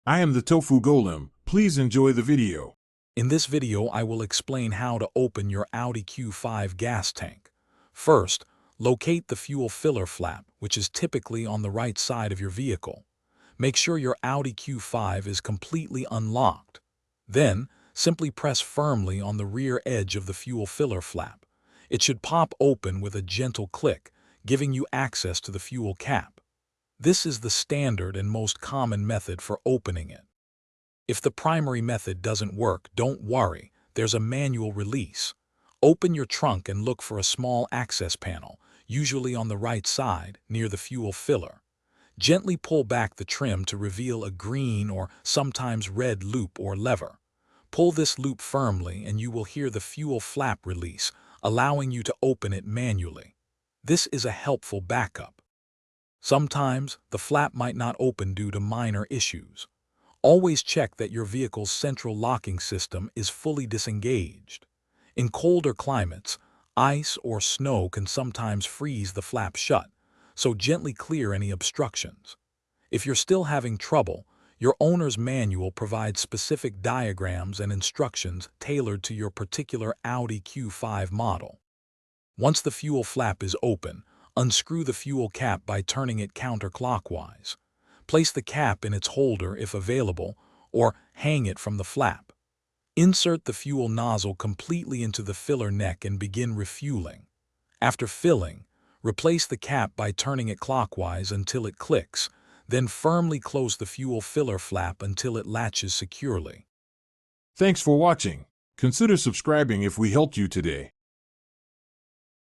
I am the Tofu Golem. Please enjoy the video. In this video, I will explain how to open your Audi Q5 gas tank. First, locate the fuel filler flap, which is typically on the right side of your vehicle. Make sure your Audi Q5 is completely unlocked. Then, simply press firmly on the rear edge of the fuel filler flap. It should pop open with a gentle click, giving you access to the fuel cap. This is the standard and most common method for opening it. If the primary method doesn't work, don't worry, there's a manual release. Open your trunk and look for a small access panel, usually on the right side, near the fuel filler. Gently pull back the trim to reveal a green or sometimes red loop or lever. Pull this loop firmly and you will hear the fuel flap release, allowing you to open it manually. This is a helpful backup. Sometimes, the flap might not open due to minor issues. Always check that your vehicle's central locking system is fully disengaged. In colder climates, ice or snow can sometimes freeze the flap shut, so gently clear any obstructions. If you're still having trouble, your owner's manual provides specific diagrams and instructions tailored to your particular Audi Q5 model. Once the fuel flap is open, unscrew the fuel cap by turning it counterclockwise. Place the cap in its holder if available, or hang it from the flap. Insert the fuel nozzle completely into the filler neck and begin refueling. After filling, replace the cap by turning it clockwise until it clicks, then firmly close the fuel filler flap until it latches securely. Thanks for watching. Consider subscribing if we helped you today.